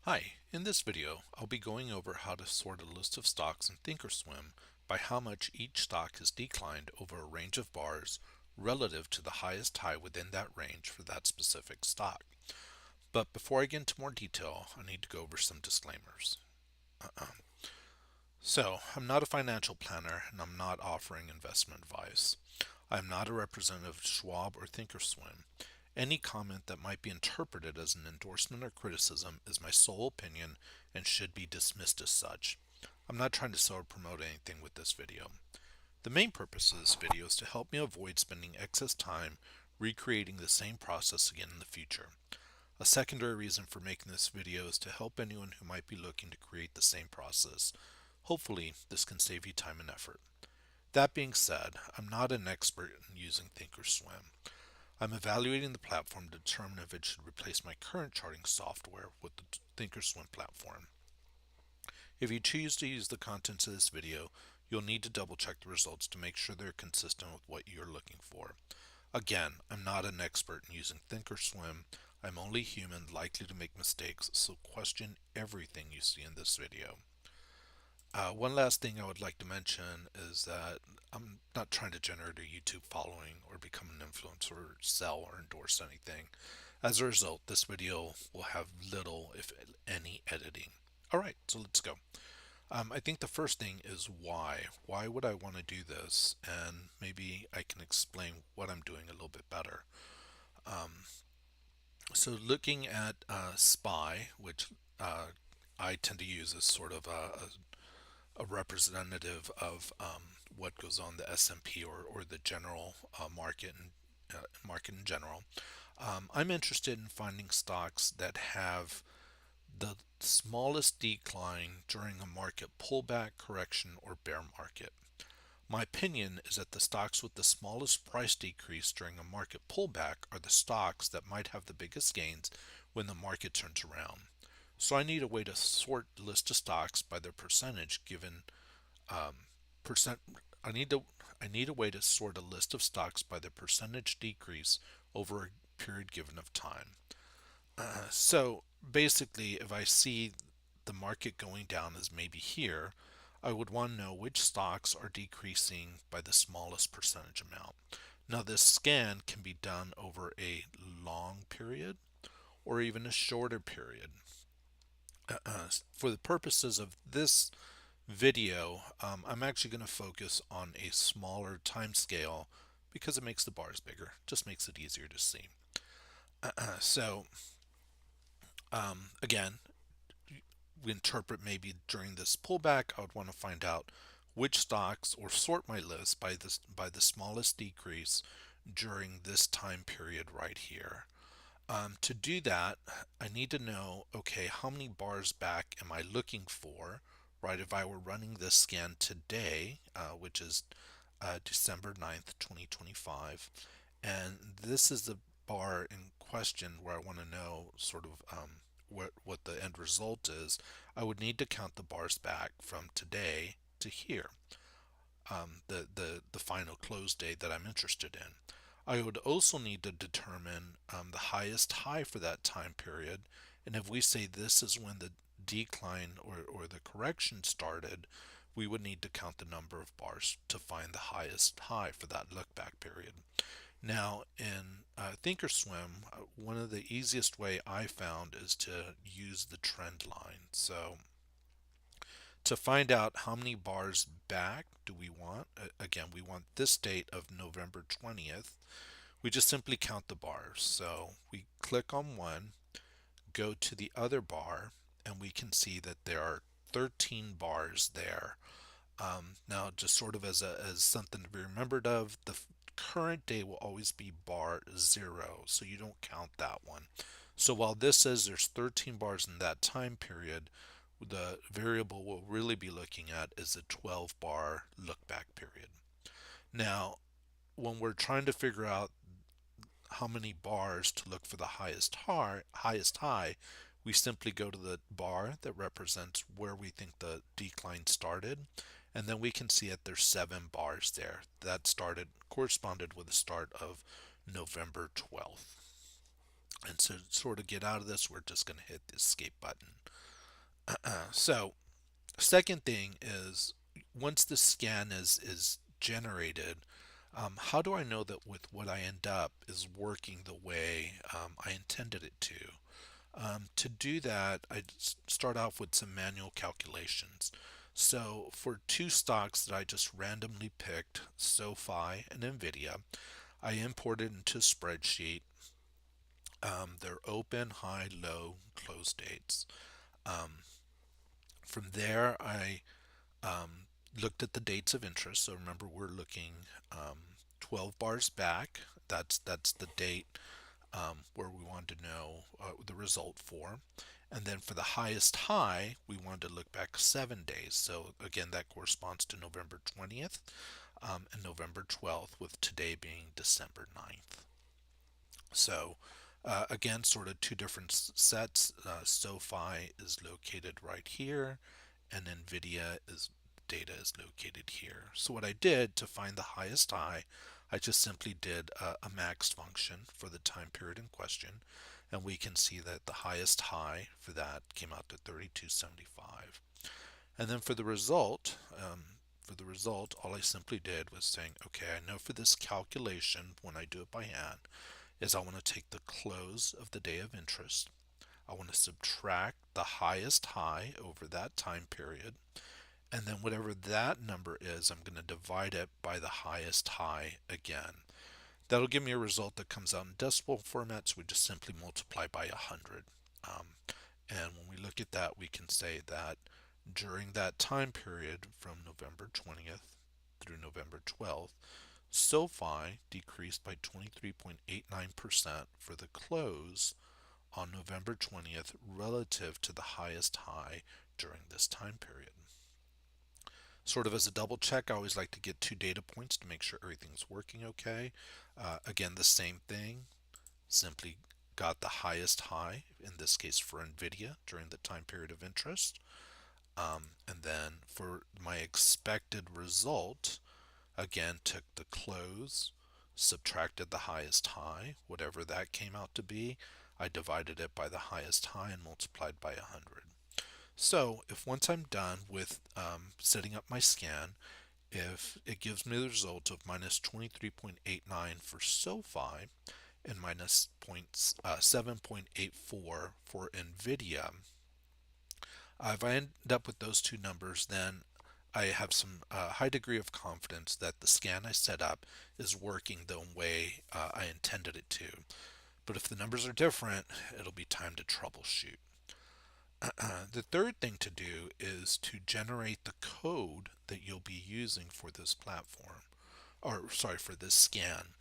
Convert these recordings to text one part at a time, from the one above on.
Hi, in this video, I'll be going over how to sort a list of stocks in ThinkorSwim by how much each stock has declined over a range of bars relative to the highest high within that range for that specific stock. But before I get into more detail, I need to go over some disclaimers. So, I'm not a financial planner and I'm not offering investment advice. I am not a representative of Schwab or ThinkorSwim. Any comment that might be interpreted as an endorsement or criticism is my sole opinion and should be dismissed as such. I'm not trying to sell or promote anything with this video. The main purpose of this video is to help me avoid spending excess time recreating the same process again in the future. A secondary reason for making this video is to help anyone who might be looking to create the same process. Hopefully, this can save you time and effort. That being said, I'm not an expert in using ThinkorSwim. I'm evaluating the platform to determine if it should replace my current charting software with the ThinkorSwim platform. If you choose to use the contents of this video, you'll need to double check the results to make sure they're consistent with what you're looking for. Again, I'm not an expert in using ThinkorSwim. I'm only human, likely to make mistakes, so question everything you see in this video. One last thing I would like to mention is that I'm not trying to generate a YouTube following or become an influencer or sell or endorse anything. As a result, this video will have little, if any, editing. Alright, so let's go. I think the first thing is why. Why would I want to do this? And maybe I can explain what I'm doing a little bit better. So looking at SPY, which I tend to use as sort of a representative of what goes on the S&P or the general market in general. I'm interested in finding stocks that have the smallest decline during a market pullback, correction, or bear market. My opinion is that the stocks with the smallest price decrease during a market pullback are the stocks that might have the biggest gains when the market turns around. So I need a way to sort the list of stocks by their percentage given percent. I need to I need a way to sort a list of stocks by their percentage decrease over a period given of time. So basically, if I see the market going down as maybe here, I would want to know which stocks are decreasing by the smallest percentage amount. Now, this scan can be done over a long period or even a shorter period. For the purposes of this video, I'm actually going to focus on a smaller time scale because it makes the bars bigger, just makes it easier to see. So again, we interpret maybe during this pullback, I would want to find out which stocks or sort my list by the smallest decrease during this time period right here. To do that, I need to know, okay, how many bars back am I looking for, right? If I were running this scan today, which is December 9th, 2025, and this is the bar in question where I want to know sort of what the end result is, I would need to count the bars back from today to here, the final close date that I'm interested in. I would also need to determine the highest high for that time period, and if we say this is when the decline or the correction started, we would need to count the number of bars to find the highest high for that look back period. Now, in ThinkorSwim, one of the easiest way I found is to use the trend line. So to find out how many bars back do we want, again, we want this date of November 20th, we just simply count the bars. So we click on one, go to the other bar, and we can see that there are 13 bars there. Now, just sort of as something to be remembered of, the current day will always be bar 0, so you don't count that one. So while this says there's 13 bars in that time period, the variable we'll really be looking at is the 12 bar look back period. Now, when we're trying to figure out how many bars to look for the highest high, we simply go to the bar that represents where we think the decline started, and then we can see that there's 7 bars there. That corresponded with the start of November 12th. And to sort of get out of this, we're just going to hit the escape button. So, second thing is once the scan is generated, how do I know that with what I end up is working the way I intended it to? To do that, I start off with some manual calculations. So for two stocks that I just randomly picked, SoFi and Nvidia, I imported into a spreadsheet their open, high, low, close dates. Um, from there, I looked at the dates of interest. So remember, we're looking 12 bars back. That's the date where we wanted to know the result for. And then for the highest high, we wanted to look back 7 days. So again, that corresponds to November 20th and November 12th, with today being December 9th. So again, sort of two different sets. SoFi is located right here, and NVIDIA is data is located here. So what I did to find the highest high, I just simply did a max function for the time period in question, and we can see that the highest high for that came out to 32.75. And then for the result, all I simply did was saying, okay, I know for this calculation, when I do it by hand, is I want to take the close of the day of interest. I want to subtract the highest high over that time period. And then whatever that number is, I'm going to divide it by the highest high again. That'll give me a result that comes out in decimal format, so we just simply multiply by 100. Um, and when we look at that, we can say that during that time period from November 20th through November 12th, SoFi decreased by 23.89% for the close on November 20th relative to the highest high during this time period. Sort of as a double check, I always like to get two data points to make sure everything's working okay. Again, the same thing, simply got the highest high, in this case for NVIDIA, during the time period of interest. And then for my expected result, again, took the close, subtracted the highest high, whatever that came out to be. I divided it by the highest high and multiplied by 100. So if once I'm done with setting up my scan, if it gives me the result of minus 23.89 for SoFi and minus 7.84 for NVIDIA, if I end up with those two numbers, then I have some high degree of confidence that the scan I set up is working the way I intended it to. But if the numbers are different, it'll be time to troubleshoot. The third thing to do is to generate the code that you'll be using for this platform, or sorry, for this scan.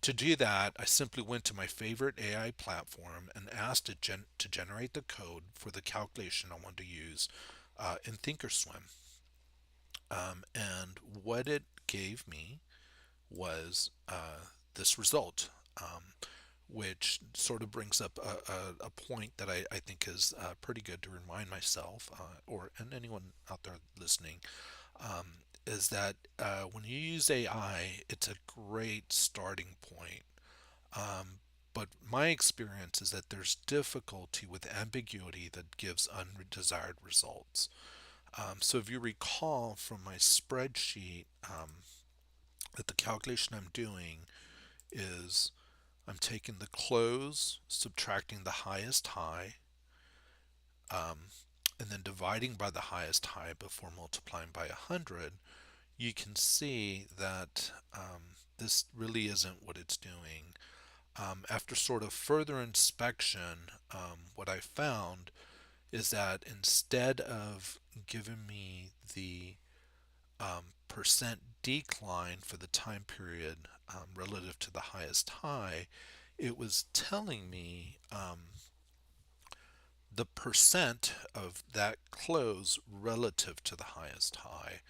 To do that, I simply went to my favorite AI platform and asked it to generate the code for the calculation I want to use in ThinkorSwim. And what it gave me was this result, which sort of brings up a point that I think is pretty good to remind myself, or and anyone out there listening, is that when you use AI, it's a great starting point. Um, but my experience is that there's difficulty with ambiguity that gives undesired results. So if you recall from my spreadsheet, that the calculation I'm doing is I'm taking the close, subtracting the highest high, um, and then dividing by the highest high before multiplying by 100. You can see that this really isn't what it's doing. After sort of further inspection, what I found is that instead of giving me the percent decline for the time period relative to the highest high, it was telling me the percent of that close relative to the highest high.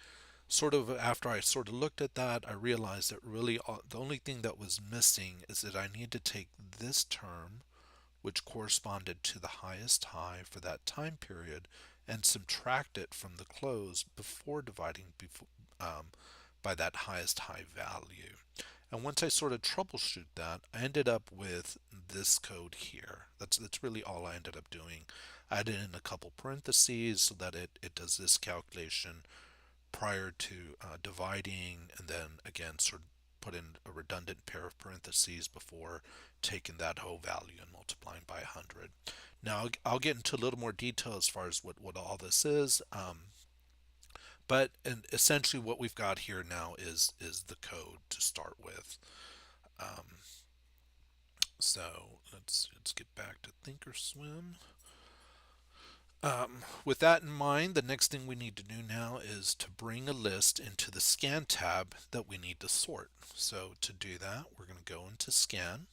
Sort of after I sort of looked at that, I realized that really the only thing that was missing is that I need to take this term, which corresponded to the highest high for that time period, and subtract it from the close before dividing by that highest high value. And once I sort of troubleshoot that, I ended up with this code here. That's really all I ended up doing. I added in a couple parentheses so that it does this calculation prior to dividing, and then again sort of put in a redundant pair of parentheses before taking that whole value and multiplying by 100. Now I'll get into a little more detail as far as what all this is, but and essentially what we've got here now is the code to start with. Um, so let's get back to ThinkorSwim. With that in mind, the next thing we need to do now is to bring a list into the scan tab that we need to sort. So to do that, we're going to go into scan.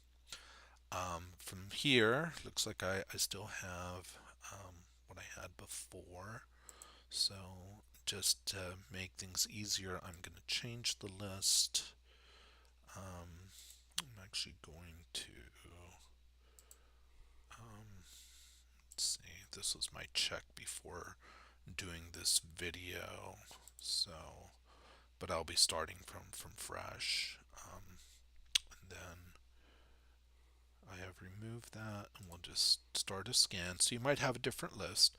From here, looks like I still have what I had before. So just to make things easier, I'm going to change the list. I'm actually going to, let's see, this was my check before doing this video. So, but I'll be starting from fresh. And then I have removed that, and we'll just start a scan. So you might have a different list.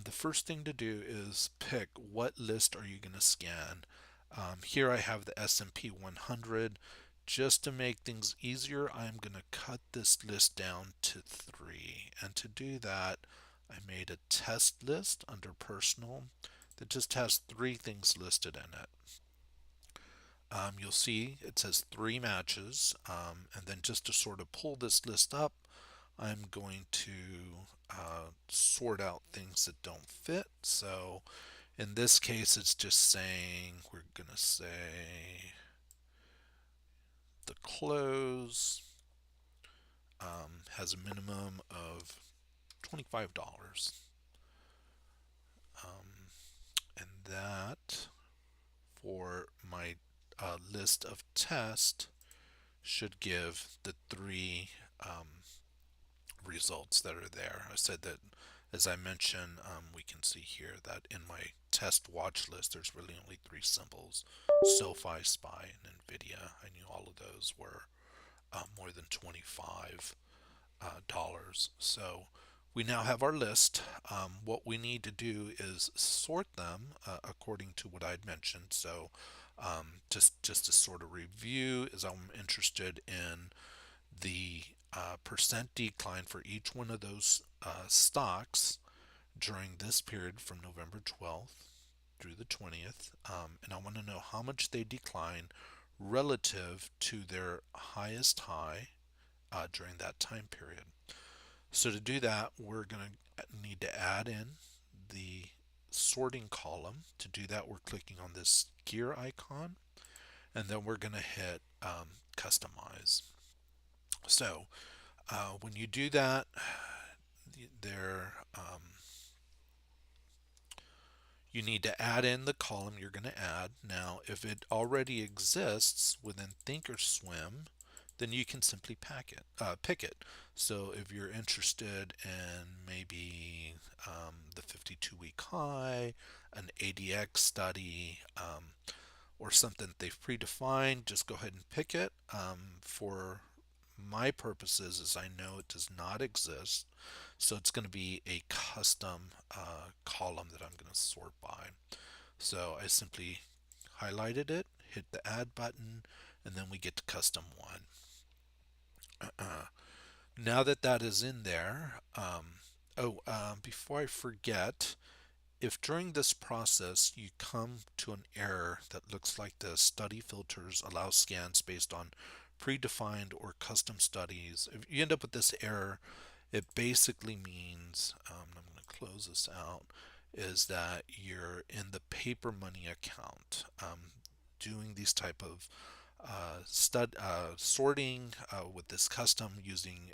The first thing to do is pick what list are you going to scan. Here I have the S&P 100. Just to make things easier, I'm going to cut this list down to 3. And to do that, I made a test list under personal that just has 3 things listed in it. You'll see it says 3 matches, and then just to sort of pull this list up, I'm going to sort out things that don't fit. So in this case, it's just saying we're going to say the close has a minimum of $25. And that for my list of tests should give the 3 results that are there. I said that, as I mentioned, we can see here that in my test watch list, there's really only 3 symbols: SoFi, SPY, and NVIDIA. I knew all of those were more than $25. So we now have our list. What we need to do is sort them according to what I'd mentioned. So just to sort of review, is I'm interested in the percent decline for each one of those stocks during this period from November 12th through the 20th, and I want to know how much they decline relative to their highest high during that time period. So to do that, we're going to need to add in the sorting column. To do that, we're clicking on this gear icon, and then we're going to hit customize. So when you do that, there you need to add in the column you're going to add. Now, if it already exists within ThinkorSwim, then you can simply pick it. So if you're interested in maybe the 52-week high, an ADX study, or something that they've predefined, just go ahead and pick it. For my purposes, as I know it does not exist, so it's going to be a custom column that I'm going to sort by. So I simply highlighted it, hit the add button, and then we get to custom one. Now that that is in there, before I forget, if during this process you come to an error that looks like this: study filters allow scans based on predefined or custom studies, if you end up with this error, it basically means, I'm going to close this out, is that you're in the paper money account. Doing these type of sorting with this custom using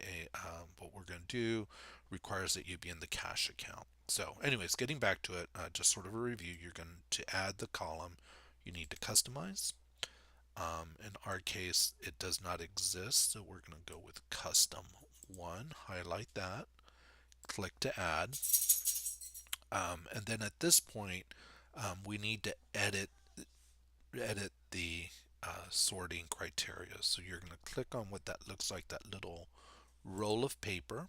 what we're going to do requires that you be in the cash account. So anyways, getting back to it, just sort of a review, you're going to add the column you need to customize. In our case, it does not exist, so we're going to go with custom one, highlight that, click to add, and then at this point we need to edit the sorting criteria. So you're going to click on what that looks like, that little roll of paper.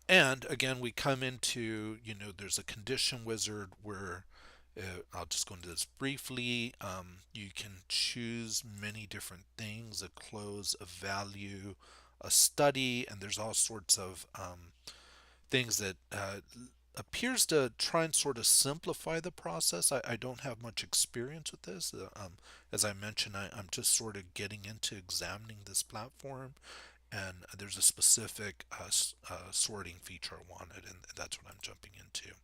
And again, we come into, there's a condition wizard where I'll just go into this briefly. You can choose many different things: a close, a value, a study, and there's all sorts of things that appears to try and sort of simplify the process. I don't have much experience with this. As I mentioned, I'm just sort of getting into examining this platform, and there's a specific sorting feature I wanted, and that's what I'm jumping into.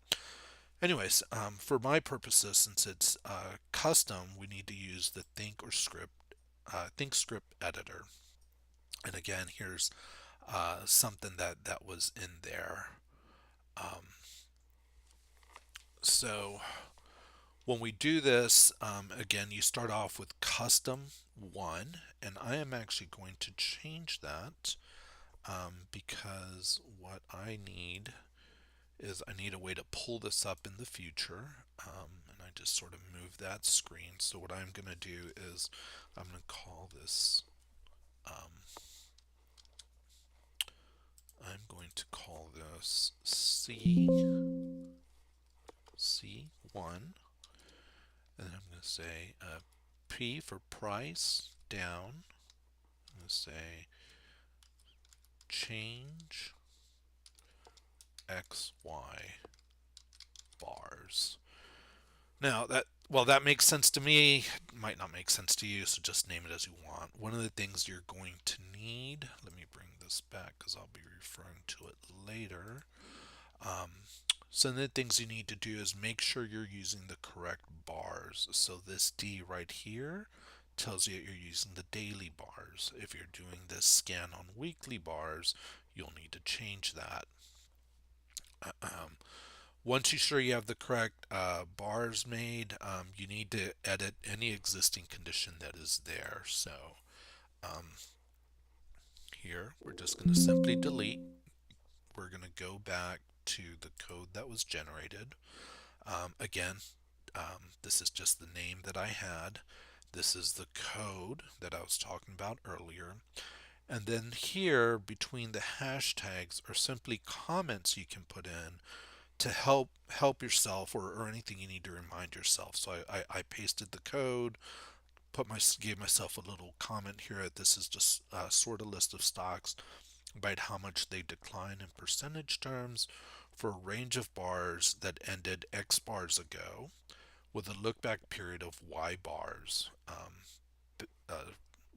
Anyways, for my purposes, since it's custom, we need to use the ThinkScript editor. And again, here's something that was in there. Um, so when we do this, again, you start off with custom one, and I am actually going to change that because what I need is I need a way to pull this up in the future. And I just sort of move that screen. So what I'm going to do is I'm going to call this, I'm going to call this C1. And I'm going to say P for price down. I'm going to say change XY bars. Now that makes sense to me. Might not make sense to you, so just name it as you want. One of the things you're going to need, let me bring this back because I'll be referring to it later. Um, some of the things you need to do is make sure you're using the correct bars. So this D right here tells you that you're using the daily bars. If you're doing this scan on weekly bars, you'll need to change that. Once you're sure you have the correct bars made, you need to edit any existing condition that is there. So um, here, we're just going to simply delete. We're going to go back to the code that was generated. Again, this is just the name that I had. This is the code that I was talking about earlier. And then here, between the hashtags, are simply comments you can put in to help yourself, or anything you need to remind yourself. So I pasted the code, gave myself a little comment here that this is just sort of list of stocks about how much they decline in percentage terms for a range of bars that ended X bars ago, with a look back period of Y bars,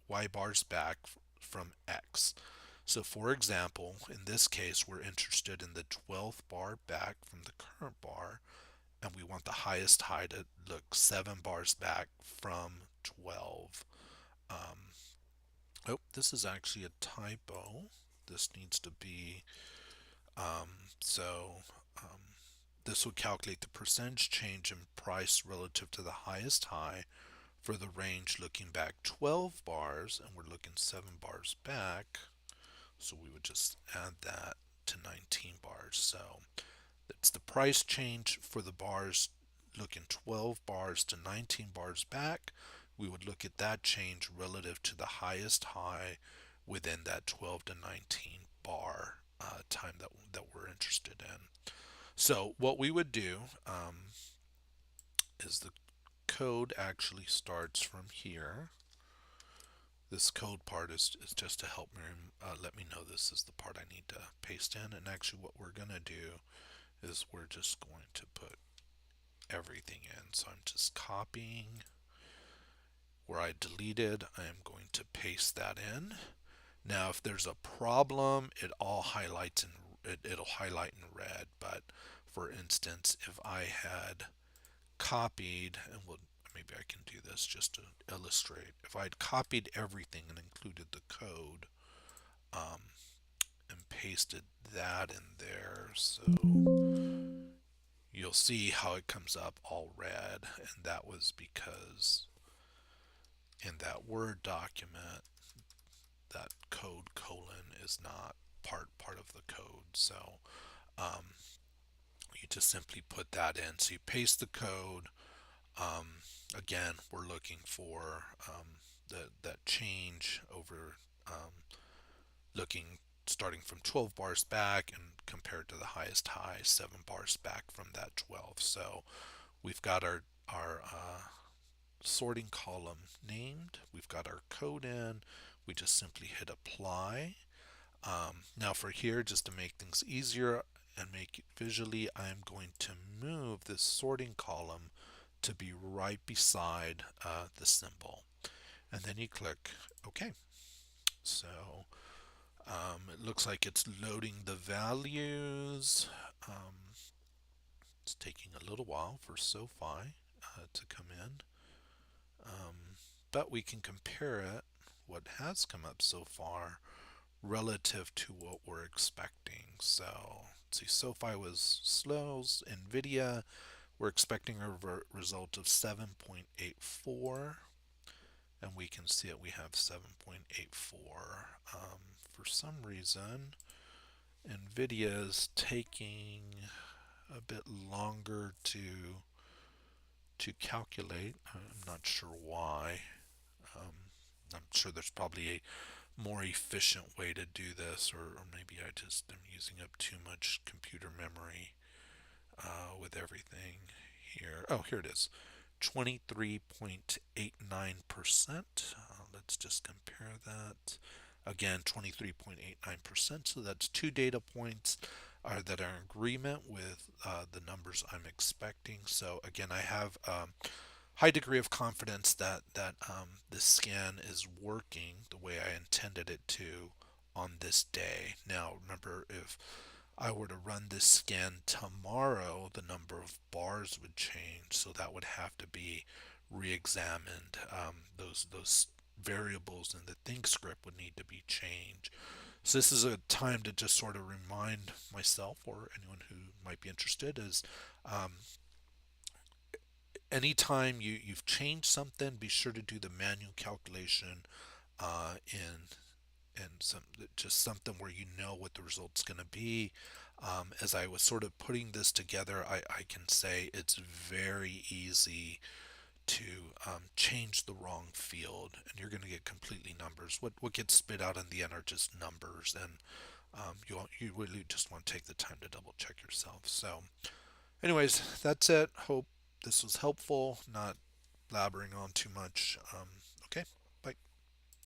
Y bars back from X. So for example, in this case, we're interested in the 12th bar back from the current bar, and we want the highest high to look 7 bars back from 12. Um, oh, this is actually a typo. This needs to be, so um, this would calculate the percentage change in price relative to the highest high for the range looking back 12 bars, and we're looking 7 bars back. So we would just add that to 19 bars. So that's the price change for the bars looking 12 bars to 19 bars back. We would look at that change relative to the highest high within that 12 to 19 bar time that we're interested in. So what we would do is the code actually starts from here. This code part is just to help me let me know this is the part I need to paste in. And actually what we're going to do is we're just going to put everything in. So I'm just copying where I deleted. I am going to paste that in. Now if there's a problem, it'll highlight in red. But for instance, if I had copied, and maybe I can do this just to illustrate. If I'd copied everything and included the code, um, and pasted that in there, so you'll see how it comes up all red, and that was because in that Word document, that code colon is not part of the code. So you just simply put that in. So you paste the code, Again, we're looking for that change over looking starting from 12 bars back and compared to the highest high 7 bars back from that 12. So we've got our sorting column named, we've got our code in, we just simply hit apply. Now for here, just to make things easier and make it visually, I'm going to move this sorting column to be right beside the symbol. And then you click OK. So it looks like it's loading the values. It's taking a little while for SoFi to come in. But we can compare it, what has come up so far, relative to what we're expecting. So, let's see, SoFi was slow. NVIDIA, we're expecting a result of 7.84, and we can see it, we have 7.84. For some reason, NVIDIA is taking a bit longer to calculate. I'm not sure why. Um, I'm sure there's probably a more efficient way to do this, or maybe I just am using up too much computer memory with everything here. Oh, here it is, 23.89%. Let's just compare that. Again, 23.89%. So that's two data points that are in agreement with the numbers I'm expecting. So again, I have high degree of confidence that this scan is working the way I intended it to on this day. Now, remember, if I were to run this scan tomorrow, the number of bars would change, so that would have to be re-examined. Those variables in the think script would need to be changed. So this is a time to just sort of remind myself or anyone who might be interested is anytime you've changed something, be sure to do the manual calculation in some just something where you know what the result's going to be. As I was sort of putting this together, I can say it's very easy to change the wrong field, and you're going to get completely numbers. What gets spit out in the end are just numbers, and you really just want to take the time to double check yourself. So anyways, that's it. Hope this was helpful, not blabbering on too much.